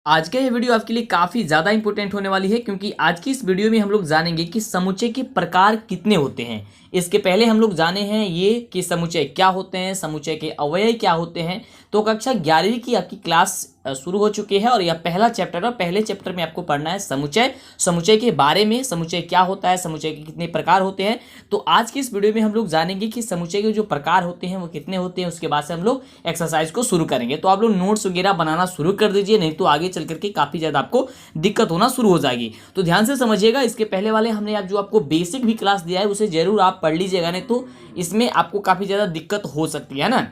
आज का ये वीडियो आपके लिए काफ़ी ज़्यादा इंपॉर्टेंट होने वाली है क्योंकि आज की इस वीडियो में हम लोग जानेंगे कि समुच्चय के प्रकार कितने होते हैं। इसके पहले हम लोग जाने हैं ये कि समुच्चय क्या होते हैं, समुच्चय के अवयव क्या होते हैं। तो कक्षा 11वीं की आपकी क्लास शुरू हो चुकी है और यह पहला चैप्टर है। पहले चैप्टर में आपको पढ़ना है समुच्चय, समुच्चय के बारे में, समुच्चय क्या होता है, समुच्चय के कितने प्रकार होते हैं। तो आज की इस वीडियो में हम लोग जानेंगे कि समुच्चय के जो प्रकार होते हैं वो कितने होते हैं। उसके बाद से हम लोग एक्सरसाइज को शुरू करेंगे। तो आप लोग नोट्स वगैरह बनाना शुरू कर दीजिए, नहीं तो आगे चल करके काफ़ी ज़्यादा आपको दिक्कत होना शुरू हो जाएगी। तो ध्यान से समझिएगा। इसके पहले वाले हमने जो आपको बेसिक भी क्लास दिया है उसे जरूर आप पढ़ लीजिएगा, नहीं तो इसमें आपको काफ़ी ज़्यादा दिक्कत हो सकती है ना।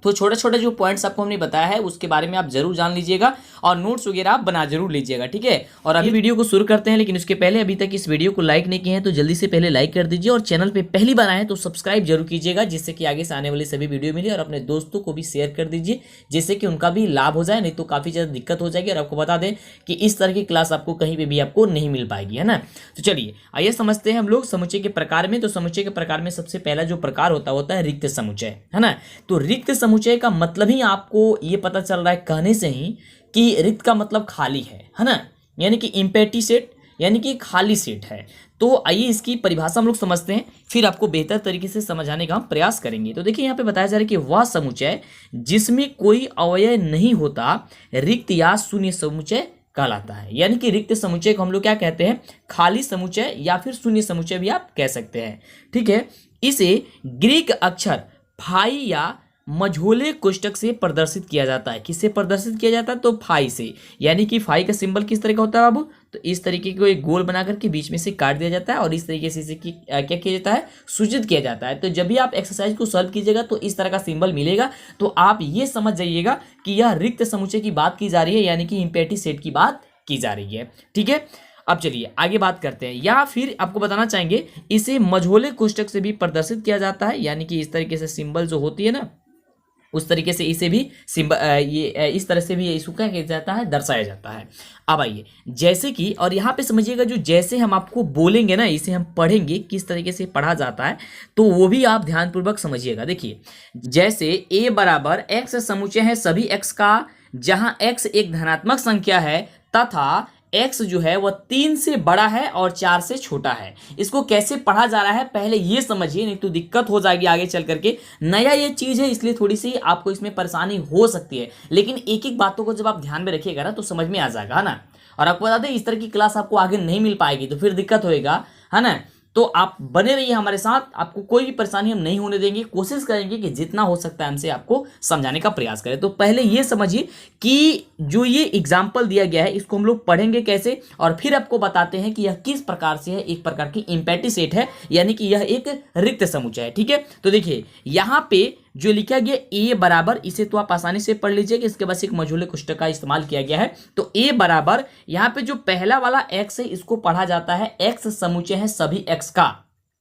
तो छोटे छोटे जो पॉइंट्स आपको हमने बताया है उसके बारे में आप जरूर जान लीजिएगा और नोट्स वगैरह आप बना जरूर लीजिएगा, ठीक है। और अभी वीडियो को शुरू करते हैं, लेकिन उसके पहले अभी तक इस वीडियो को लाइक नहीं किए हैं तो जल्दी से पहले लाइक कर दीजिए और चैनल पे पहली बार आए हैं तो सब्सक्राइब जरूर कीजिएगा, जिससे कि आगे से आने वाली सभी वीडियो मिले। और अपने दोस्तों को भी शेयर कर दीजिए जिससे कि उनका भी लाभ हो जाए, नहीं तो काफ़ी ज़्यादा दिक्कत हो जाएगी। और आपको बता दें कि इस तरह की क्लास आपको कहीं पर भी आपको नहीं मिल पाएगी, है ना। तो चलिए आइए समझते हैं हम लोग समुच्चय के प्रकार में। तो समुच्चय के प्रकार में सबसे पहला जो प्रकार होता है रिक्त समुच्चय, है ना। तो रिक्त समुच्चय का मतलब आपको ये पता चल रहा है कहने से ही कि रिक्त का मतलब खाली है ना, यानी कि एम्प्टी सेट, यानी कि खाली सेट है। तो आइए इसकी परिभाषा हम लोग समझते हैं, फिर आपको बेहतर तरीके से समझाने का हम प्रयास करेंगे। तो देखिए यहाँ पे बताया जा रहा है कि वह समुच्चय जिसमें कोई अवयव नहीं होता रिक्त या शून्य समुच्चय कहलाता है। यानी कि रिक्त समुच्चय को हम लोग क्या कहते हैं, खाली समुच्चय या फिर शून्य समुच्चय भी आप कह सकते हैं, ठीक है। इसे ग्रीक अक्षर फाई या मझोले कोष्टक से प्रदर्शित किया जाता है। किससे प्रदर्शित किया जाता है, तो फाई से। यानी कि फाई का सिंबल किस तरह का होता है बाबू, तो इस तरीके को एक गोल बना करके बीच में से काट दिया जाता है और इस तरीके से इसे क्या किया जाता है, सूचित किया जाता है। तो जब भी आप एक्सरसाइज को सॉल्व कीजिएगा तो इस तरह का सिंबल मिलेगा, तो आप ये समझ जाइएगा कि यह रिक्त समुच्चय की बात की जा रही है, यानी कि एम्प्टी सेट की बात की जा रही है, ठीक है। अब चलिए आगे बात करते हैं, या फिर आपको बताना चाहेंगे इसे मझोले कोष्टक से भी प्रदर्शित किया जाता है। यानी कि इस तरीके से सिंबल जो होती है ना, उस तरीके से इसे भी ये इस तरह से भी इसको क्या किया जाता है, दर्शाया जाता है। अब आइए जैसे कि, और यहाँ पे समझिएगा जो जैसे हम आपको बोलेंगे ना, इसे हम पढ़ेंगे किस तरीके से पढ़ा जाता है, तो वो भी आप ध्यानपूर्वक समझिएगा। देखिए जैसे a बराबर x समुच्चय है सभी x का, जहाँ x एक धनात्मक संख्या है तथा x जो है वह 3 से बड़ा है और 4 से छोटा है। इसको कैसे पढ़ा जा रहा है पहले ये समझिए, नहीं तो दिक्कत हो जाएगी आगे चल करके। नया ये चीज़ है इसलिए थोड़ी सी आपको इसमें परेशानी हो सकती है, लेकिन एक एक बातों को जब आप ध्यान में रखिएगा ना तो समझ में आ जाएगा, है ना। और आपको बता दें इस तरह की क्लास आपको आगे नहीं मिल पाएगी तो फिर दिक्कत होएगा, है ना। तो आप बने रहिए हमारे साथ, आपको कोई भी परेशानी हम नहीं होने देंगे। कोशिश करेंगे कि जितना हो सकता है हमसे आपको समझाने का प्रयास करें। तो पहले ये समझिए कि जो ये एग्जाम्पल दिया गया है इसको हम लोग पढ़ेंगे कैसे, और फिर आपको बताते हैं कि यह किस प्रकार से है। एक प्रकार की एम्प्टी सेट है, यानी कि यह एक रिक्त समुच्चय है, ठीक है। तो देखिए यहाँ पे जो लिखा गया a बराबर, इसे तो आप आसानी से पढ़ लीजिए कि इसके पास एक मझोले कोष्टक का इस्तेमाल किया गया है। तो a बराबर यहाँ पे जो पहला वाला x है इसको पढ़ा जाता है x समुच्चय है सभी x का।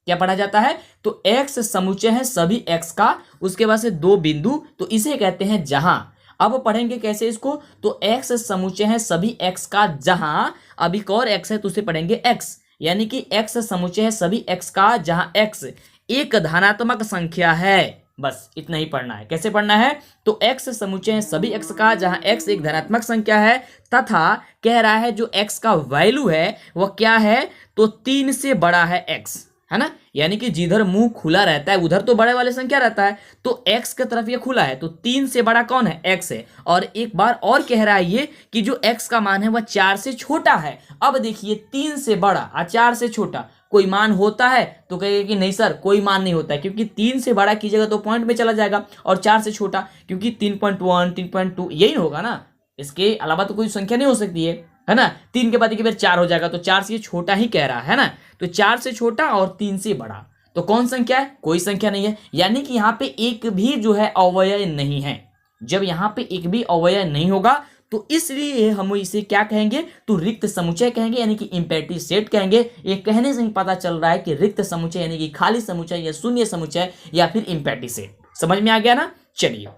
क्या पढ़ा जाता है, तो x समुच्चय है सभी x का। उसके बाद से दो बिंदु, तो इसे कहते हैं जहां। अब पढ़ेंगे कैसे इसको, तो x समुच्चय है सभी x का जहां, अब एक और x है तो उसे पढ़ेंगे x, यानी कि x समुच्चय है सभी x का जहां x एक धनात्मक संख्या है। बस इतना ही पढ़ना है। कैसे पढ़ना है, तो x समुच्चय है सभी x का जहां x एक धनात्मक संख्या है तथा कह रहा है जो x का वैल्यू है वह क्या है, तो 3 से बड़ा है x, है ना। यानी कि जिधर मुंह खुला रहता है उधर तो बड़े वाले संख्या रहता है, तो x की तरफ ये खुला है, तो 3 से बड़ा कौन है, x है। और एक बार और कह रहा है ये कि जो x का मान है वह 4 से छोटा है। अब देखिए 3 से बड़ा और 4 से छोटा कोई मान होता है, तो कहेगा कि नहीं सर कोई मान नहीं होता है, क्योंकि 3 से बड़ा कीजिएगा तो पॉइंट में चला जाएगा, और 4 से छोटा क्योंकि 3.1 3.2 यही होगा ना, इसके अलावा तो कोई संख्या नहीं हो सकती है ना। 3 के बाद एक बार 4 हो जाएगा, तो 4 से छोटा ही कह रहा है ना। तो 4 से छोटा और 3 से बड़ा, तो कौन संख्या है, कोई संख्या नहीं है। यानी कि यहाँ पे एक भी जो है अवयव नहीं है। जब यहाँ पे एक भी अवयव नहीं होगा तो इसलिए हम इसे क्या कहेंगे, तो रिक्त समुच्चय कहेंगे, यानी कि एम्प्टी सेट कहेंगे। ये कहने से ही पता चल रहा है कि रिक्त समुच्चय यानी कि खाली समुच्चय या शून्य समुच्चय या फिर एम्प्टी सेट। समझ में आ गया ना। चलिए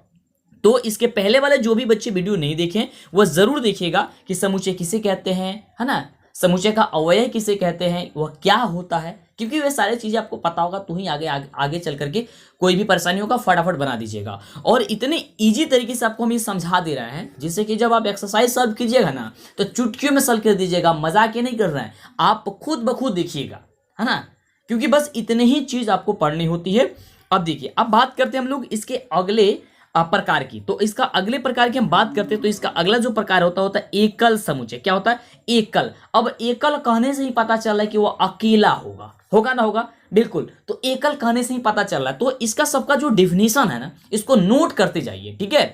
तो इसके पहले वाले जो भी बच्चे वीडियो नहीं देखें वह जरूर देखिएगा कि समुच्चय किसे कहते हैं, है ना। समुच्चय का अवयव किसे कहते हैं, वह क्या होता है, क्योंकि वे सारी चीजें आपको पता होगा तो ही आगे चल करके कोई भी परेशानी होगा फटाफट बना दीजिएगा। और इतने इजी तरीके से आपको हम ये समझा दे रहे हैं जिससे कि जब आप एक्सरसाइज सॉल्व कीजिएगा ना तो चुटकियों में सॉल्व कर दीजिएगा, मजाक ये नहीं कर रहे हैं, आप खुद ब खुद देखिएगा, है ना, क्योंकि बस इतने ही चीज आपको पढ़नी होती है। अब देखिए, अब बात करते हैं हम लोग इसके अगले प्रकार की। तो इसका अगले प्रकार की हम बात करते हैं तो इसका अगला जो प्रकार होता है एकल समुच्चय। क्या होता है? एकल। अब एकल कहने से ही पता चल रहा है कि वो अकेला होगा ना होगा, बिल्कुल। तो एकल कहने से ही पता चल रहा है। तो इसका सबका जो डिफिनीशन है ना, इसको नोट करते जाइए, ठीक है।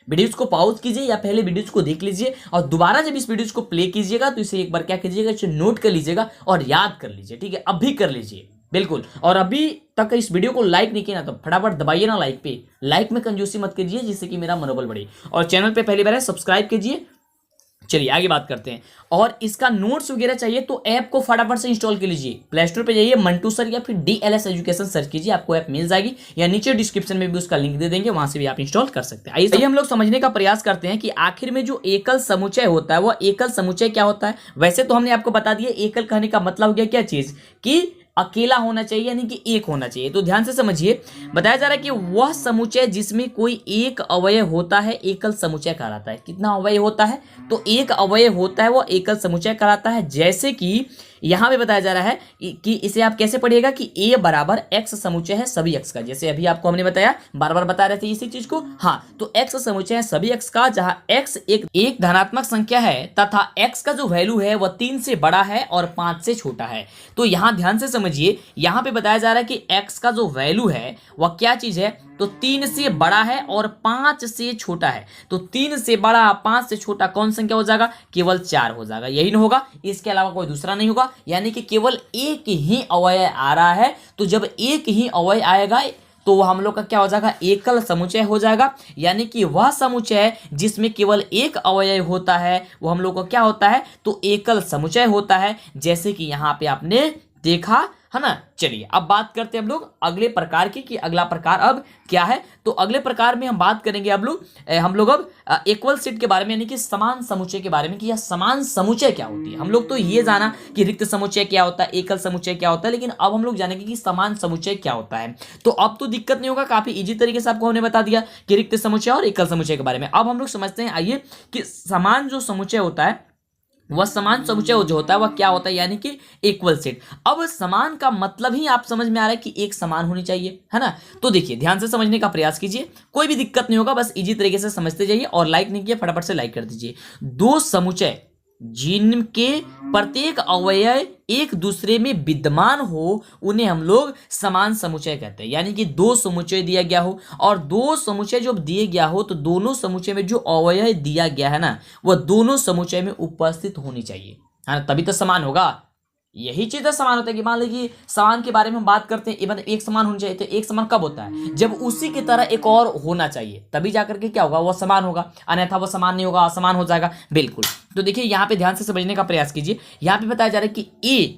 वीडियोज को पॉज कीजिए या पहले वीडियोज को देख लीजिए और दोबारा जब इस वीडियोज को प्ले कीजिएगा तो इसे एक बार क्या कीजिएगा, इसे नोट कर लीजिएगा और याद कर लीजिए, ठीक है। अभी कर लीजिए, बिल्कुल। और अभी तक इस वीडियो को लाइक नहीं किया ना तो फटाफट दबाइए ना लाइक पे। लाइक में कंजूसी मत कीजिए जिससे कि मेरा मनोबल बढ़े। और चैनल पे पहली बार है सब्सक्राइब कीजिए। चलिए आगे बात करते हैं। और इसका नोट्स वगैरह चाहिए तो ऐप को फटाफट से इंस्टॉल कर लीजिए। प्ले स्टोर पे जाइए, मंटू सर या फिर DLS एजुकेशन सर्च कीजिए, आपको ऐप मिल जाएगी, या नीचे डिस्क्रिप्शन में भी उसका लिंक दे देंगे, वहां से भी आप इंस्टॉल कर सकते हैं। आइए हम लोग समझने का प्रयास करते हैं कि आखिर में जो एकल समुच्चय होता है वह एकल समुच्चय क्या होता है। वैसे तो हमने आपको बता दिया एकल कहने का मतलब हो गया क्या चीज, कि अकेला होना चाहिए, यानी कि एक होना चाहिए। तो ध्यान से समझिए, बताया जा रहा है कि वह समुच्चय जिसमें कोई एक अवयव होता है एकल समुच्चय कहलाता है। कितना अवयव होता है? तो एक अवयव होता है, वो एकल समुच्चय कहलाता है। जैसे कि यहां पे बताया जा रहा है कि इसे आप कैसे पढ़िएगा कि A बराबर X समुच्चय है सभी X का। जैसे अभी आपको हमने बताया, बार बार बता रहे थे इसी चीज को। हाँ, तो X समुच्चय है सभी X का, जहां X एक धनात्मक संख्या है तथा X का जो वैल्यू है वह 3 से बड़ा है और 5 से छोटा है। तो यहां ध्यान से समझिए, यहां पे बताया जा रहा है कि X का जो वैल्यू है वह क्या चीज है, तो 3 से बड़ा है और 5 से छोटा है। तो 3 से बड़ा 5 से छोटा कौन संख्या हो जाएगा? केवल 4 हो जाएगा, यही ना होगा, इसके अलावा कोई दूसरा नहीं होगा। यानी कि केवल एक ही अवयव आ रहा है। तो जब एक ही अवयव आएगा तो वह हम लोग का क्या हो जाएगा? एकल समुच्चय हो जाएगा। यानी कि वह समुच्चय जिसमें केवल एक अवयव होता है वो हम लोग को क्या होता है? तो एकल समुच्चय होता है, जैसे कि यहाँ पे आपने देखा है ना। चलिए अब बात करते हैं हम लोग अगले प्रकार की, कि अगला प्रकार अब क्या है। तो अगले प्रकार में हम बात करेंगे हम लोग अब इक्वल सेट के बारे में, यानी कि समान समुच्चय के बारे में, कि यह समान समुच्चय क्या होती है। हम लोग तो ये जाना कि रिक्त समुच्चय क्या होता है, एकल समुच्चय क्या होता है, लेकिन अब हम लोग जानेंगे कि समान समुच्चय क्या होता है। तो अब तो दिक्कत नहीं होगा, काफी इजी तरीके से आपको हमने बता दिया कि रिक्त समुच्चय और एकल समुच्चय के बारे में। अब हम लोग समझते हैं, आइए, कि समान जो समुच्चय होता है वह समान समुच्चय जो होता है वह क्या होता है, यानी कि इक्वल सेट। अब समान का मतलब ही आप समझ में आ रहा है कि एक समान होनी चाहिए, है ना। तो देखिए ध्यान से समझने का प्रयास कीजिए, कोई भी दिक्कत नहीं होगा, बस इजी तरीके से समझते जाइए। और लाइक नहीं किया फटाफट से लाइक कर दीजिए। दो समुच्चय जिनके प्रत्येक अवयव एक दूसरे में विद्यमान हो उन्हें हम लोग समान समुच्चय कहते हैं। यानी कि दो समुच्चय दिया गया हो, और दो समुच्चय जब दिए गया हो तो दोनों समुच्चय में जो अवयव दिया गया है ना, वह दोनों समुच्चय में उपस्थित होनी चाहिए, है ना, तभी तो समान होगा। यही चीज समान होता है कि मान लीजिए समान के बारे में हम बात करते हैं, इवन एक समान होना चाहिए। तो एक समान कब होता है? जब उसी की तरह एक और होना चाहिए, तभी जाकर के क्या होगा, वो समान होगा, अन्यथा वो समान नहीं होगा, असमान हो जाएगा, बिल्कुल। तो देखिए यहाँ पे ध्यान से समझने का प्रयास कीजिए। यहाँ पे बताया जा रहा है कि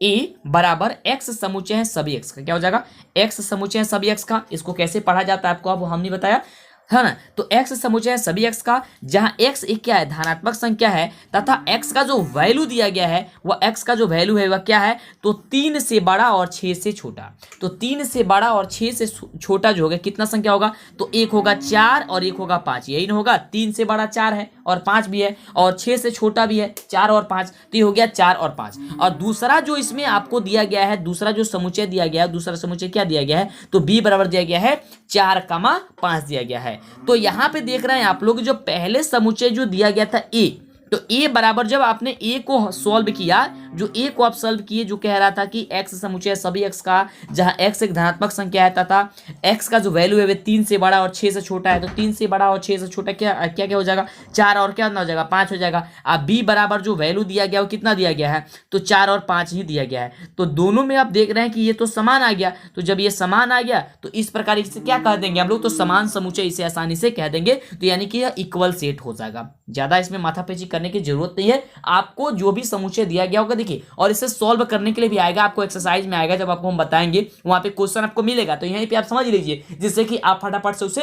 ए बराबर X समुच्चय है सभी X का। क्या हो जाएगा? X समुच्चय है सभी X का। इसको कैसे पढ़ा जाता है आपको अब हमने बताया, है ना। तो X समुच्चय है सभी X का, जहां X एक क्या है, धनात्मक संख्या है, तथा X का जो वैल्यू दिया गया है वह X का जो वैल्यू है वह क्या है, तो 3 से बड़ा और 6 से छोटा। तो 3 से बड़ा और 6 से छोटा जो होगा, कितना संख्या होगा, तो एक होगा 4 और एक होगा 5, यही ना होगा। 3 से बड़ा 4 है और 5 भी है, और 6 से छोटा भी है 4 और 5, तो ये हो गया 4 और 5। और दूसरा जो इसमें आपको दिया गया है, दूसरा जो समुच्चय दिया गया है, दूसरा समुच्चय क्या दिया गया है, तो B बराबर दिया गया है 4,5 दिया गया है। तो यहां पे देख रहे हैं आप लोग, जो पहले समुच्चय जो दिया गया था A, तो A बराबर जब आपने A को सॉल्व किया, जो A को आप सॉल्व किए, जो कह रहा था कि X समुच्चय सभी X का, जहां X एक धनात्मक संख्या है तथा X का जो वैल्यू है वह 3 से बड़ा और 6 से छोटा है। तो 3 से बड़ा और 6 से छोटा क्या क्या क्या हो जाएगा, 4 और क्या हो जाएगा, 5 हो जाएगा। अब B बराबर जो वैल्यू दिया गया वो कितना दिया गया है, तो 4 और 5 ही दिया गया है। तो दोनों में आप देख रहे हैं कि ये तो समान आ गया। तो जब ये समान आ गया तो इस प्रकार इसे क्या कह देंगे हम लोग, तो समान समुच्चय इसे आसानी से कह देंगे। तो यानी कि यह इक्वल सेट हो जाएगा। ज्यादा इसमें माथापेची करने की जरूरत नहीं है। आपको जो भी समुच्चय दिया गया होगा, देखिए, और इसे सॉल्व करने के लिए भी आएगा, आपको एक्सरसाइज में आएगा, जब आपको हम बताएंगे वहां पे क्वेश्चन आपको मिलेगा, तो यहीं पे आप समझ लीजिए, जिससे कि आप फटाफट से उसे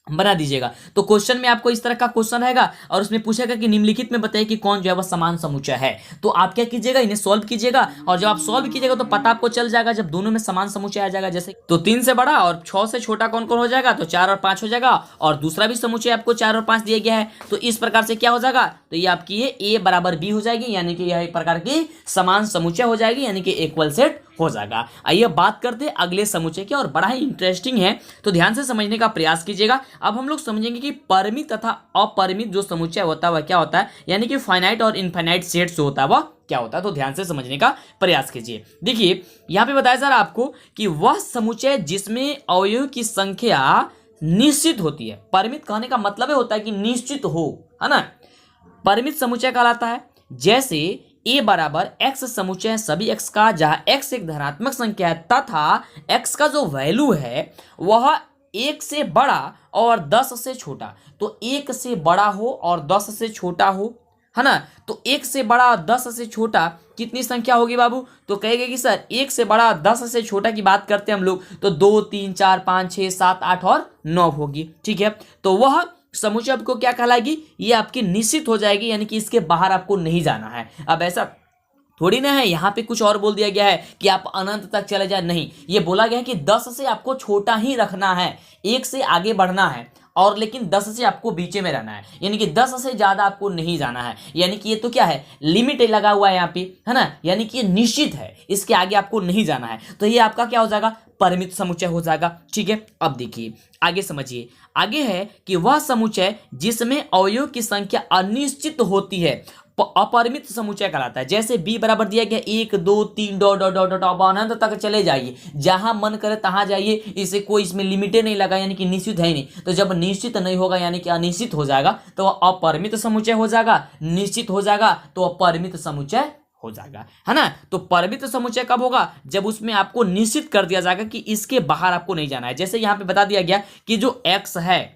बना दीजिएगा। तो क्वेश्चन में आपको इस तरह का क्वेश्चन रहेगा और उसमें पूछेगा कि निम्नलिखित में बताइए कि कौन जो है वह समान समुच्चय है। तो आप क्या कीजिएगा, इन्हें सॉल्व कीजिएगा और जब आप सॉल्व कीजिएगा तो पता आपको चल जाएगा जब दोनों में समान समुच्चय आ जाएगा। जैसे तो 3 से बड़ा और 6 से छोटा कौन कौन हो जाएगा, तो 4 और 5 हो जाएगा। और दूसरा भी समुच्चय आपको 4 और 5 दिया गया है। तो इस प्रकार से क्या हो जाएगा, तो ये आपकी ये ए बराबर बी हो जाएगी, यानी कि यह एक प्रकार की समान समुच्चय हो जाएगी, यानी कि इक्वल सेट हो जाएगा। आइए बात करते हैं अगले समुच्चय की, और बड़ा ही इंटरेस्टिंग है तो ध्यान से समझने का प्रयास कीजिएगा। अब हम लोग समझेंगे कि परिमित तथा अपरिमित जो समुच्चय होता है वह क्या होता है, यानी कि फाइनाइट और इनफाइनाइट सेट्स जो होता है वह क्या होता है। तो ध्यान से समझने का प्रयास कीजिए। देखिए यहां पे बताया जा रहा है आपको कि वह समुच्चय जिसमें अवयव की संख्या निश्चित होती है। परिमित कहने का मतलब होता है कि निश्चित हो, है ना, परिमित समुच्चय कहलाता है। जैसे ए बराबर एक्स समुच्चय है सभी एक्स का, जहां एक्स एक धनात्मक संख्या है तथा एक्स का जो वैल्यू है वह 1 से बड़ा और 10 से छोटा। तो 1 से बड़ा हो और 10 से छोटा हो, है ना। तो 1 से बड़ा और 10 से छोटा कितनी संख्या होगी बाबू, तो कहेगा कि सर 1 से बड़ा 10 से छोटा की बात करते हैं हम लोग तो 2 3 4 5 6 7 8 और 9 होगी। ठीक है, तो वह समुच्चय आपको क्या कहलाएगी, ये आपकी निश्चित हो जाएगी, यानी कि इसके बाहर आपको नहीं जाना है। अब ऐसा थोड़ी ना है, यहाँ पे कुछ और बोल दिया गया है कि आप अनंत तक चले जाए, नहीं, ये बोला गया है कि 10 से आपको छोटा ही रखना है, 1 से आगे बढ़ना है, और लेकिन 10 से आपको बीचे में रहना है, यानी कि 10 से ज्यादा आपको नहीं जाना है। यानी कि ये तो क्या है, लिमिट लगा हुआ है यहाँ पे, है ना, यानी कि ये निश्चित है, इसके आगे आपको नहीं जाना है। तो ये आपका क्या हो जाएगा, परिमित समुच्चय हो जाएगा। ठीक है, अब देखिए आगे समझिए। आगे है कि वह समुच्चय जिसमें अवयव की संख्या अनिश्चित होती है अपरिमित समुच्चय कहलाता है। जैसे b बराबर दिया गया 1 2 3 डॉट डॉट डॉट डॉट अनंत तक चले जाइए, जहां मन करे तहां जाइए, इसे कोई इसमें लिमिटे नहीं लगा, यानी कि निश्चित है ही नहीं। तो जब निश्चित नहीं होगा यानी कि अनिश्चित हो जाएगा तो वह अपरिमित समुच्चय हो जाएगा, निश्चित हो जाएगा तो अपरिमित समुच्चय हो जाएगा, है ना। तो परिमित समुच्चय कब होगा, जब उसमें आपको निश्चित कर दिया जाएगा कि इसके बाहर आपको नहीं जाना है। जैसे यहाँ पे बता दिया गया कि जो x है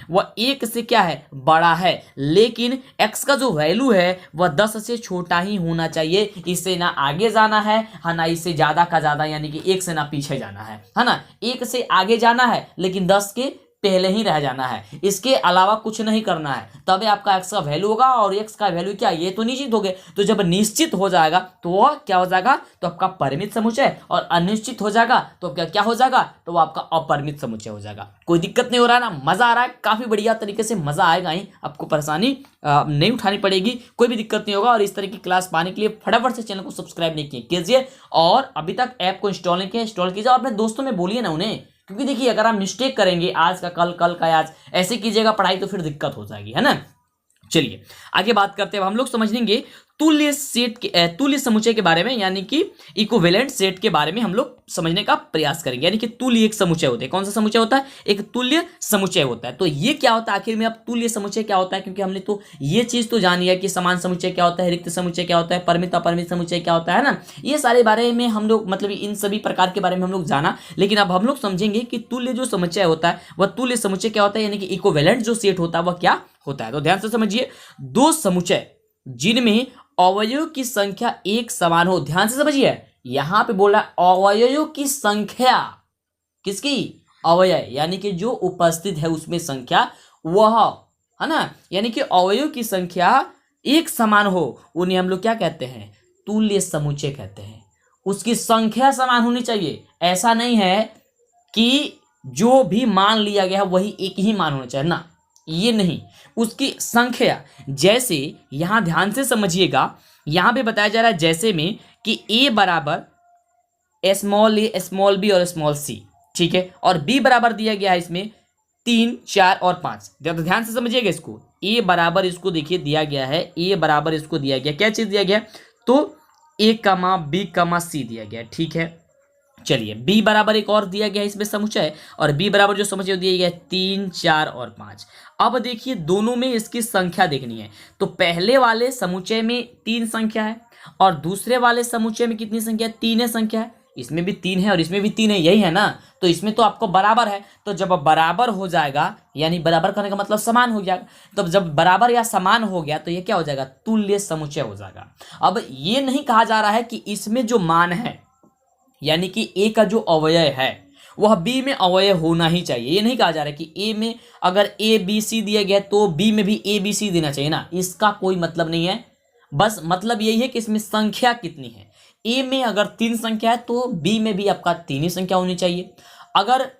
वह 1 से क्या है, बड़ा है, लेकिन x का जो वैल्यू है वह 10 से छोटा ही होना चाहिए। इससे ना आगे जाना है ना इससे ज्यादा का ज्यादा, यानी कि 1 से ना पीछे जाना है ना। 1 से आगे जाना है लेकिन 10 के पहले ही रह जाना है, इसके अलावा कुछ नहीं करना है, तभी आपका x का वैल्यू होगा। और x का वैल्यू क्या, ये तो निश्चित हो गए। तो जब निश्चित हो जाएगा तो वह क्या हो जाएगा, तो आपका परिमित समुच्चय, और अनिश्चित हो जाएगा तो क्या हो जाएगा, तो वो आपका अपरिमित समुच्चय हो जाएगा। कोई दिक्कत नहीं हो रहा है ना, मजा आ रहा है, काफी बढ़िया तरीके से मजा आएगा ही, आपको परेशानी नहीं उठानी पड़ेगी, कोई भी दिक्कत नहीं होगा। और इस तरह की क्लास पाने के लिए फटाफट से चैनल को सब्सक्राइब नहीं किए कीजिए, और अभी तक ऐप को इंस्टॉल नहीं किया इंस्टॉल कीजिए, और अपने दोस्तों में बोलिए ना उन्हें, क्योंकि देखिए अगर आप मिस्टेक करेंगे आज का कल, कल का आज, ऐसे कीजिएगा पढ़ाई तो फिर दिक्कत हो जाएगी, है ना। चलिए आगे बात करते हैं। अब हम लोग समझेंगे तुल्य सेट के तुल्य समुच्चय के बारे में, यानी कि इक्विवेलेंट सेट के बारे में हम लोग समझने का प्रयास करेंगे। यानी कि तुल्य एक समुच्चय होता है, कौन सा समुच्चय होता है, एक तुल्य समुच्चय होता है। तो ये क्या होता है आखिर में, अब तुल्य समुच्चय क्या होता है, क्योंकि हमने तो ये चीज तो जानी है कि समान समुच्चय क्या होता है, रिक्त समुच्चय क्या होता है, परिमित अपरिमित समुच्चय क्या होता है ना, ये सारे बारे में हम लोग मतलब इन सभी प्रकार के बारे में हम लोग जाना। लेकिन अब हम लोग समझेंगे कि तुल्य जो समुच्चय होता है वह तुल्य समुच्चय क्या होता है, यानी कि इक्विवेलेंट जो सेट होता है वह क्या होता है। तो ध्यान से समझिए, दो समुच्चय जिनमें अवयव की संख्या एक समान हो, ध्यान से समझिए, यहां पे बोला अवयव की संख्या, किसकी, अवयव, यानी कि जो उपस्थित है उसमें संख्या वह, है ना, यानी कि अवयव की संख्या एक समान हो, उन्हें हम लोग क्या कहते हैं, तुल्य समुच्चय कहते हैं। उसकी संख्या समान होनी चाहिए, ऐसा नहीं है कि जो भी मान लिया गया है वही एक ही मान होना चाहिए ना, ये नहीं, उसकी संख्या। जैसे यहां ध्यान से समझिएगा, यहां पे बताया जा रहा है जैसे में कि a बराबर स्मॉल ए स्मॉल बी और स्मॉल सी, ठीक है, और b बराबर दिया गया है इसमें 3 4 और 5। ध्यान से समझिएगा इसको, a बराबर इसको देखिए दिया गया है, a बराबर इसको दिया गया, क्या चीज दिया गया, तो a कमा b कमा c दिया गया, ठीक है। चलिए b बराबर एक और दिया गया है इसमें समुच्चय, और b बराबर जो समुच्चय दिया गया है 3 4 और 5। अब देखिए दोनों में इसकी संख्या देखनी है, तो पहले वाले समुच्चय में 3 संख्या है और दूसरे वाले समुच्चय में कितनी संख्या है, 3 संख्या है। इसमें भी 3 है और इसमें भी 3 है, यही है ना, तो इसमें तो आपको बराबर है। तो जब बराबर हो जाएगा, यानी बराबर करने का मतलब समान हो जाएगा, तो जब बराबर या समान हो गया तो ये क्या हो जाएगा, तुल्य समुच्चय हो जाएगा। अब ये नहीं कहा जा रहा है कि इसमें जो मान है, यानी कि a का जो अवयव है वह बी में अवयय होना ही चाहिए। ये नहीं कहा जा रहा है कि ए में अगर ए बी सी दिया गया तो बी में भी ए बी सी देना चाहिए ना, इसका कोई मतलब नहीं है। बस मतलब यही है कि इसमें संख्या कितनी है। ए में अगर 3 संख्या है तो बी में भी आपका 3 ही संख्या होनी चाहिए। अगर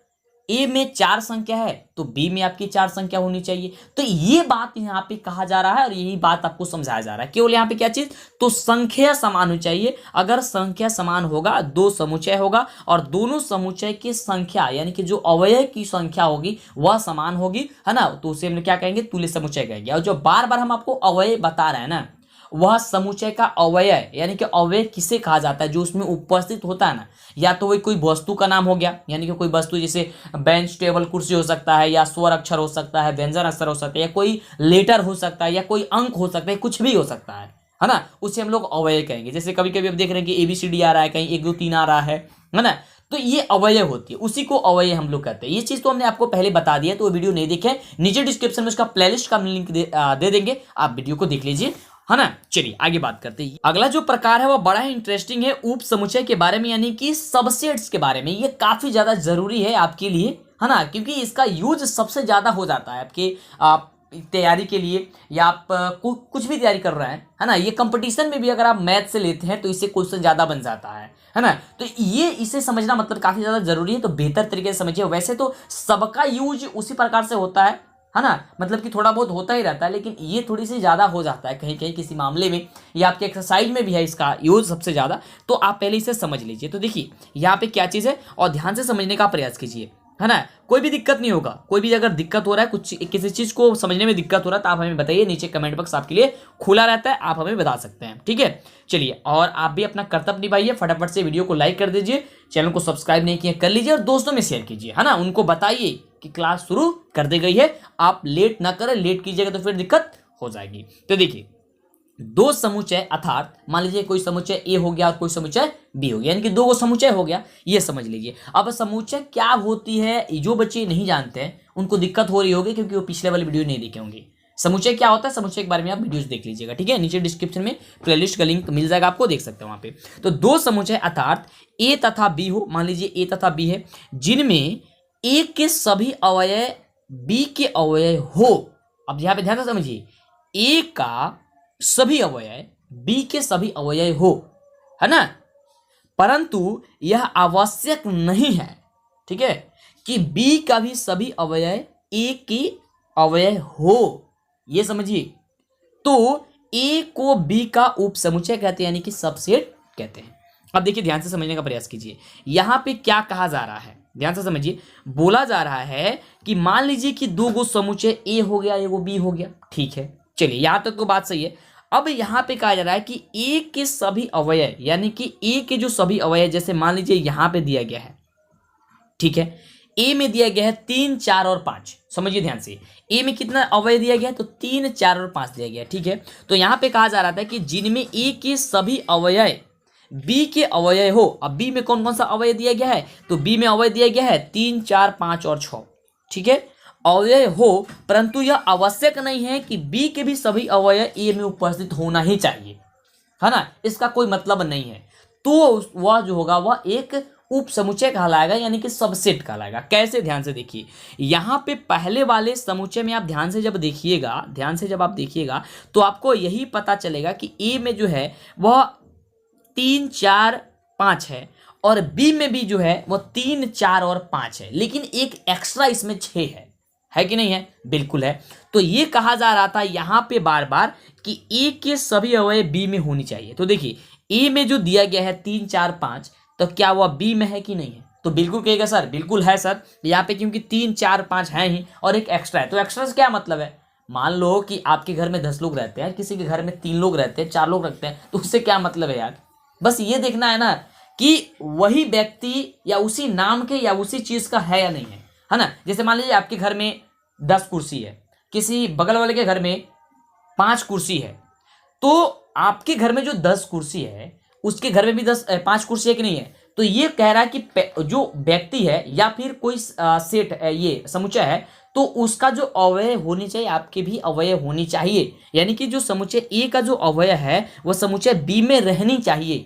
ए में 4 संख्या है तो बी में आपकी 4 संख्या होनी चाहिए। तो ये बात यहाँ पे कहा जा रहा है और यही बात आपको समझाया जा रहा है। केवल यहाँ पे क्या चीज, तो संख्या समान होनी चाहिए। अगर संख्या समान होगा, 2 समुच्चय होगा और दोनों समुच्चय की संख्या यानी कि जो अवयव की संख्या होगी वह समान होगी, है ना, तो उसे हम क्या कहेंगे, तुल्य समुच्चय कहेंगे। और जो बार बार हम आपको अवयव बता रहे हैं ना, वह समुच्चय का अवयव यानी कि अवयव किसे कहा जाता है, जो उसमें उपस्थित होता है ना, या तो वही कोई वस्तु का नाम हो गया, यानी कि कोई वस्तु जैसे बेंच टेबल कुर्सी हो सकता है, या स्वर अक्षर हो सकता है, व्यंजन अक्षर हो सकता है, या कोई लेटर हो सकता है, या कोई अंक हो सकता है, कुछ भी हो सकता है ना, उसे हम लोग अवयव कहेंगे। जैसे कभी कभी आप देख रहे हैं कि ABCD आ रहा है, कहीं 1 2 3 आ रहा है ना, तो ये अवयव होती है, उसी को अवयव हम लोग कहते हैं। ये चीज तो हमने आपको पहले बता दिया, तो वीडियो नहीं देखे, नीचे डिस्क्रिप्शन में उसका प्लेलिस्ट का लिंक दे देंगे, आप वीडियो को देख लीजिए, है ना। चलिए आगे बात करते हैं। अगला जो प्रकार है वो बड़ा ही इंटरेस्टिंग है, उप समुच्चय के बारे में, यानी कि सबसेट्स के बारे में। ये काफी ज्यादा जरूरी है आपके लिए, है ना, क्योंकि इसका यूज सबसे ज्यादा हो जाता है आपके तैयारी के लिए, या आप कुछ भी तैयारी कर रहे हैं, है ना। ये कंपटीशन में भी अगर आप मैथ से लेते हैं तो इससे क्वेश्चन ज्यादा बन जाता है ना। तो ये इसे समझना मतलब काफी ज्यादा जरूरी है, तो बेहतर तरीके से समझिए। वैसे तो सबका यूज उसी प्रकार से होता है ना, मतलब कि थोड़ा बहुत होता ही रहता है, लेकिन ये थोड़ी सी ज़्यादा हो जाता है कहीं कहीं किसी मामले में, या आपके एक्सरसाइज में भी है इसका यूज सबसे ज़्यादा, तो आप पहले इसे समझ लीजिए। तो देखिए यहाँ पे क्या चीज़ है और ध्यान से समझने का प्रयास कीजिए, है ना। कोई भी दिक्कत नहीं होगा, कोई भी अगर दिक्कत हो रहा है, कुछ किसी चीज़ को समझने में दिक्कत हो रहा है, तो आप हमें बताइए, नीचे कमेंट बॉक्स आपके लिए खुला रहता है, आप हमें बता सकते हैं, ठीक है। चलिए, और आप भी अपना कर्तव्य निभाइए, फटाफट से वीडियो को लाइक कर दीजिए, चैनल को सब्सक्राइब नहीं किया कर लीजिए, और दोस्तों में शेयर कीजिए, है ना, उनको बताइए कि क्लास शुरू कर दी गई है। आप लेट ना करें, लेट कीजिएगा तो फिर दिक्कत हो जाएगी। तो देखिए, 2 समुच्चय अर्थात मान लीजिए कोई समुच्चय ए हो गया और कोई समुच्चय बी हो गया, यानी कि 2 समुच्चय हो गया, ये समझ लीजिए। अब समुच्चय क्या होती है, जो बच्चे नहीं जानते हैं उनको दिक्कत हो रही होगी, क्योंकि वो पिछले वाले वीडियो नहीं देखे होंगे। समुच्चय क्या होता है, समुच्चय के बारे में आप वीडियोस देख लीजिएगा, ठीक है। नीचे डिस्क्रिप्शन में प्लेलिस्ट का लिंक मिल जाएगा, आपको देख सकते हैं वहां पे। तो 2 समुच्चय अर्थात ए तथा बी हो, मान लीजिए ए तथा बी है, जिनमें ए के सभी अवयव बी के अवयव हो। अब यहाँ पे ध्यान से समझिए, ए का सभी अवयव बी के सभी अवयव हो, है ना, परंतु यह आवश्यक नहीं है, ठीक है, कि बी का भी सभी अवयव ए के अवयव हो, ये समझिए। तो ए को बी का उप समुच्चय कहते हैं, यानी कि सबसेट कहते हैं। अब देखिए, ध्यान से समझने का प्रयास कीजिए, यहां पे क्या कहा जा रहा है, ध्यान से समझिए। बोला जा रहा है कि मान लीजिए कि 2 गो समुच्चय ए हो गया, एगो बी हो गया, ठीक है। चलिए, यहां तक तो बात सही है। अब यहां पे कहा जा रहा है कि ए के सभी अवयव, यानी कि ए के जो सभी अवयव, जैसे मान लीजिए यहां पे दिया गया है, ठीक है, ए में दिया गया है 3 4 और 5, समझिए ध्यान से। ए में कितना अवयव दिया गया है, तो 3 4 और 5 दिया गया, ठीक है। तो यहां पे कहा जा रहा था कि जिनमें ए के सभी अवयव बी के अवयव हो। अब बी में कौन कौन सा अवयव दिया गया है, तो बी में अवयव दिया गया है 3 4 5 और 6, ठीक है, अवयव हो, परंतु यह आवश्यक नहीं है कि बी के भी सभी अवयव ए में उपस्थित होना ही चाहिए, है ना, इसका कोई मतलब नहीं है। तो वह जो होगा वह एक उप समुच्चय कहलाएगा, यानी कि सबसेट कहलाएगा। कैसे, ध्यान से देखिए, यहाँ पे पहले वाले समुच्चय में आप ध्यान से जब देखिएगा तो आपको यही पता चलेगा कि ए में जो है वह 3 4 5 है, और बी में भी जो है वो 3 4 और 5 है, लेकिन एक एक्स्ट्रा इसमें 6 है कि नहीं है, बिल्कुल है। तो ये कहा जा रहा था यहाँ पे बार बार कि ए के सभी अवयव बी में होनी चाहिए। तो देखिए, ए में जो दिया गया है 3 4 5, तो क्या वह बी में है कि नहीं है, तो बिल्कुल कहेगा सर, बिल्कुल है सर, यहाँ पे क्योंकि 3 4 5 है ही और एक एक्स्ट्रा है। तो एक्स्ट्रा से क्या मतलब है, मान लो कि आपके घर में 10 लोग रहते हैं, किसी के घर में 3 लोग रहते हैं, 4 लोग रखते हैं, तो उससे क्या मतलब है यार। बस ये देखना है ना कि वही व्यक्ति या उसी नाम के या उसी चीज का है या नहीं है ना। जैसे मान लीजिए आपके घर में 10 कुर्सी है, किसी बगल वाले के घर में 5 कुर्सी है, तो आपके घर में जो 10 कुर्सी है उसके घर में भी 5 कुर्सी है कि नहीं है। तो ये कह रहा है कि जो व्यक्ति है या फिर कोई सेट ये समुच्चय है, तो उसका जो अवयव होनी चाहिए आपके भी अवयव होनी चाहिए, यानी कि जो समुच्चय ए का जो अवयव है वह समुच्चय बी में रहनी चाहिए,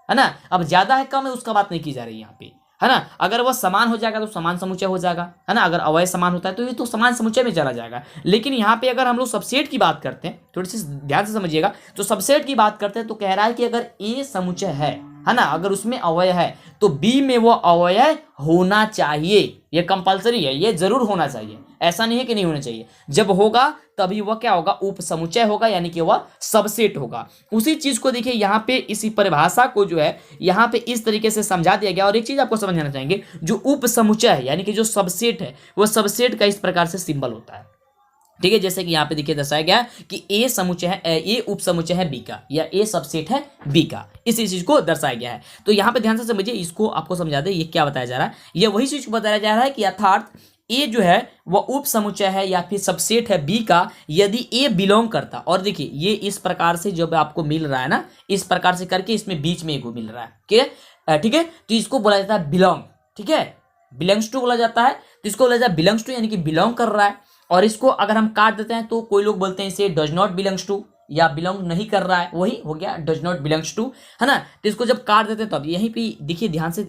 है ना। अब ज्यादा है कम है उसका बात नहीं की जा रही यहाँ पे, है ना। अगर वह समान हो जाएगा तो समान समुच्चय हो जाएगा, है ना। अगर अवयव समान होता है तो ये तो समान समुच्चय में चला जाएगा। लेकिन यहाँ पे अगर हम लोग सबसेट की बात करते हैं, थोड़ी सी ध्यान से समझिएगा, तो सबसेट की बात करते हैं तो कह रहा है कि अगर ए समुच्चय है ना, अगर उसमें अवयव है तो बी में वो अवयव होना चाहिए। ये कंपलसरी है, ये जरूर होना चाहिए, ऐसा नहीं है कि नहीं होना चाहिए। जब होगा तभी वह क्या होगा, उप समुच्चय होगा, यानी कि वह सबसेट होगा। उसी चीज को देखिए यहाँ पे, इसी परिभाषा को जो है यहाँ पे इस तरीके से समझा दिया गया। और एक चीज आपको समझना चाहेंगे, जो उप समुच्चय है यानी कि जो सबसेट है, वह सबसेट का इस प्रकार से सिंबल होता है, ठीक है। जैसे कि यहाँ पे देखिए दर्शाया गया कि ए समुच्चय है, ए उप समुच्चय है बी का, या ए सबसेट है बी का, इसी चीज को दर्शाया गया है। तो यहाँ पे ध्यान से समझिए, इसको आपको समझा दे ये क्या बताया जा रहा है। ये वही चीज को बताया जा रहा है कि अर्थात ए जो है वह उप समुच्चय है या फिर सबसेट है बी का, यदि ए बिलोंग करता। और देखिए ये इस प्रकार से जब आपको मिल रहा है ना, इस प्रकार से करके इसमें बीच में एक मिल रहा है, ठीक है। तो इसको बोला जाता है बिलोंग, ठीक है, बिलोंग्स टू बोला जाता है। तो इसको बोला जाता है बिलोंग्स टू, यानी कि बिलोंग कर रहा है। और इसको अगर हम काट देते हैं तो कोई लोग बोलते हैं इसे डज नॉट बिलोंग्स टू, या बिलोंग नहीं कर रहा है, वही हो गया डज नॉट बिलोंग्स टू, है ना। तो इसको जब काट देते हैं तब यहीं पे देखिए ध्यान से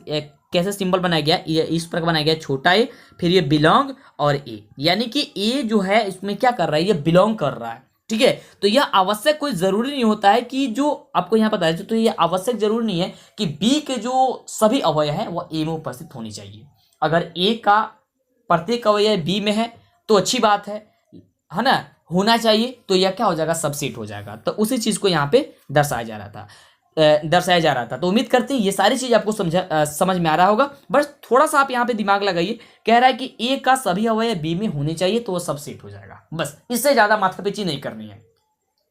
कैसे सिंबल बनाया गया, ये इस प्रकार बनाया गया, छोटा ए, फिर ये बिलोंग और ए, यानी कि ए जो है इसमें क्या कर रहा है, ये बिलोंग कर रहा है, ठीक है। तो यह आवश्यक कोई जरूरी नहीं होता है कि जो आपको यहाँ पता है, तो ये आवश्यक जरूरी नहीं है कि बी के जो सभी अवयव है वह ए में उपस्थित होनी चाहिए। अगर ए का प्रत्येक अवयव बी में है तो अच्छी बात है ना, होना चाहिए, तो यह क्या हो जाएगा, सबसेट हो जाएगा। तो उसी चीज को यहाँ पे दर्शाया जा रहा था। तो उम्मीद करते हैं ये सारी चीज आपको समझ में आ रहा होगा। बस थोड़ा सा आप यहाँ पे दिमाग लगाइए, कह रहा है कि ए का सभी अवयव बी में होने चाहिए तो वो सबसेट हो जाएगा, बस इससे ज्यादा माथापेची नहीं करनी है।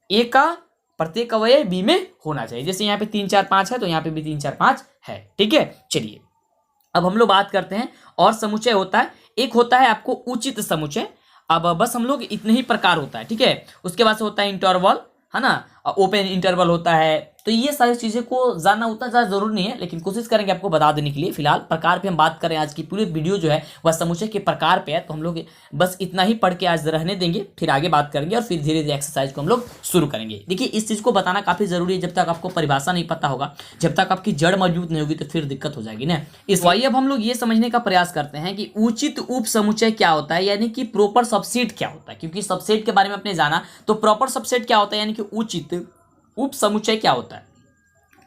ए का प्रत्येक अवयव बी में होना चाहिए, जैसे यहाँ पे 3 4 5 है तो यहाँ पे भी 3 4 5 है, ठीक है। चलिए अब हम लोग बात करते हैं और समुच्चय होता है, एक होता है आपको उचित समुच्चय। अब बस हम लोग इतने ही प्रकार होता है, ठीक है। उसके बाद से होता है इंटरवल, है ना, ओपन इंटरवल होता है। तो ये सारी चीजें को जानना उतना ज्यादा जरूरी नहीं है, लेकिन कोशिश करेंगे आपको बता देने के लिए। फिलहाल प्रकार पे हम बात करें, आज की पूरी वीडियो जो है वह समुच्चय के प्रकार पे है, तो हम लोग बस इतना ही पढ़ के आज रहने देंगे, फिर आगे बात करेंगे और फिर धीरे धीरे एक्सरसाइज को हम लोग शुरू करेंगे। देखिए इस चीज को बताना काफी जरूरी है, जब तक आपको परिभाषा नहीं पता होगा, जब तक आपकी जड़ मजबूत नहीं होगी तो फिर दिक्कत हो जाएगी ना। इसलिए अब हम लोग ये समझने का प्रयास करते हैं कि उचित उप समुच्चय क्या होता है, यानी कि प्रॉपर सबसेट क्या होता है। क्योंकि सबसेट के बारे में आपने जाना, तो प्रॉपर सबसेट क्या होता है, यानी कि उचित उप समुच्चय क्या होता है।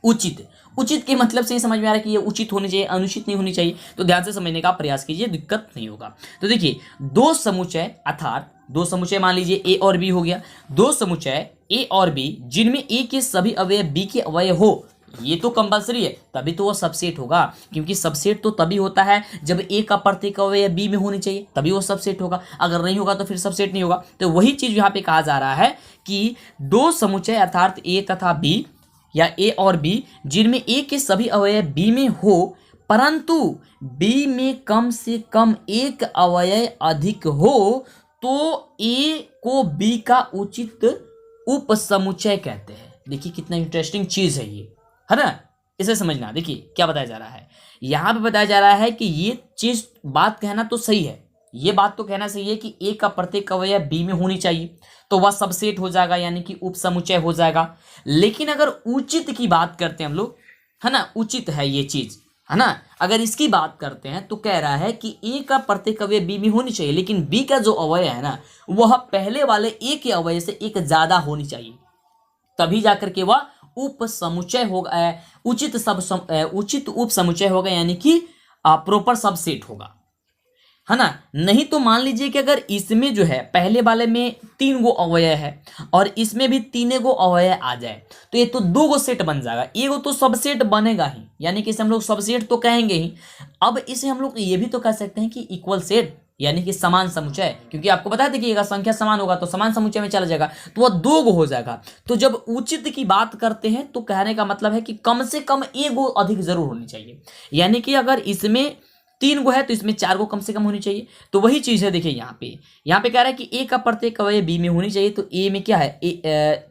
उचित के मतलब से ही समझ में आ रहा है कि ये उचित होनी चाहिए, अनुचित नहीं होनी चाहिए। तो ध्यान से समझने का प्रयास कीजिए, दिक्कत नहीं होगा। तो देखिए दो समुच्चय, अर्थात दो समुच्चय मान लीजिए ए और बी हो गया, दो समुच्चय ए और बी जिनमें ए के सभी अवयव बी के अवयव हो, ये तो कंपलसरी है, तभी तो वो सबसेट होगा। क्योंकि सबसेट तो तभी होता है जब ए का प्रत्येक अवयव बी में होनी चाहिए, तभी वो सबसेट होगा। अगर नहीं होगा तो फिर सबसेट नहीं होगा। तो वही चीज यहाँ पे कहा जा रहा है कि दो समुच्चय अर्थात ए तथा बी, या ए और बी जिनमें ए के सभी अवयव बी में हो, परंतु बी में कम से कम एक अवयव अधिक हो, तो ए को बी का उचित उप समुच्चय कहते हैं। देखिए कितना इंटरेस्टिंग चीज है ये, है ना। इसे समझना, देखिए क्या बताया जा रहा है, यहां पे बताया जा रहा है कि ये चीज बात कहना तो सही है, ये बात तो कहना सही है कि ए का प्रत्येक अवयव बी में होनी चाहिए, तो वह सबसेट हो जाएगा, यानी कि उप समुच्चय हो जाएगा। लेकिन अगर उचित की बात करते हैं हम लोग, है ना, उचित है ये चीज, है ना, अगर इसकी बात करते हैं तो कह रहा है कि ए का प्रत्येक अवयव बी में होनी चाहिए, लेकिन बी का जो अवयव है ना, वह पहले वाले ए के अवयव से एक ज्यादा होनी चाहिए, तभी जाकर के वह उप समुच्चय होगा, उचित उप समुच्चय होगा, यानी कि प्रॉपर सबसेट होगा, है ना। नहीं तो मान लीजिए कि अगर इसमें जो है पहले वाले में 3 गो अवयव है और इसमें भी 3 गो अवयव आ जाए, तो ये तो 2 गो सेट बन जाएगा, एगो तो सबसेट बनेगा ही, यानी कि इसे हम लोग सबसेट तो कहेंगे ही। अब इसे हम लोग ये भी तो कह सकते हैं कि इक्वल सेट, यानी कि समान समुच्चय, क्योंकि आपको बता दें कि अगर संख्या समान होगा तो समान समुच्चय में चला जाएगा, तो वह 2 गो हो जाएगा। तो जब उचित की बात करते हैं तो कहने का मतलब है कि कम से कम एगो अधिक जरूर होनी चाहिए, यानी कि अगर इसमें 3 गो है तो इसमें 4 गो कम से कम होनी चाहिए। तो वही चीज है, देखिए यहाँ पे कह रहा है कि ए का प्रत्येक अवयव बी में होनी चाहिए। तो ए में क्या है,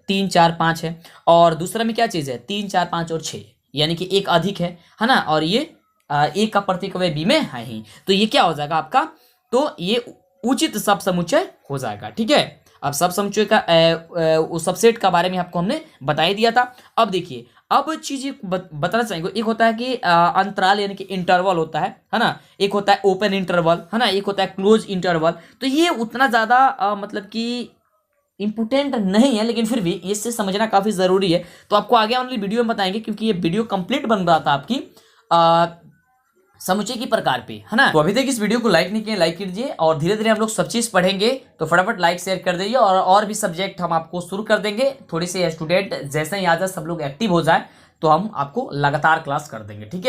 3 4 5 है, और दूसरा में क्या चीज है, 3 4 5 और 6, यानी कि एक अधिक है ना, और ये ए का प्रत्येक अवयव बी में है ही, तो ये क्या हो जाएगा आपका, तो ये उचित सब समुच्चय हो जाएगा, ठीक है। अब सब समुच्चय का सबसेट का बारे में आपको हमने बता ही दिया था। अब देखिए अब चीज बताना चाहेंगे, एक होता है कि अंतराल यानी कि इंटरवल होता है ना, एक होता है ओपन इंटरवल, है ना, एक होता है क्लोज इंटरवल। तो ये उतना ज्यादा मतलब कि इंपोर्टेंट नहीं है, लेकिन फिर भी इससे समझना काफी जरूरी है। तो आपको आगे आने वाली वीडियो में बताएंगे, क्योंकि ये वीडियो कंप्लीट बन रहा था आपकी समुच्चय की प्रकार पे, है ना। तो अभी तक इस वीडियो को लाइक नहीं किया, लाइक कीजिए, और धीरे धीरे हम लोग सब चीज पढ़ेंगे, तो फटाफट लाइक शेयर कर दीजिए। और भी सब्जेक्ट हम आपको शुरू कर देंगे, थोड़ी सी स्टूडेंट जैसे ही आ जाए, सब लोग एक्टिव हो जाए, तो हम आपको लगातार क्लास कर देंगे, ठीक है।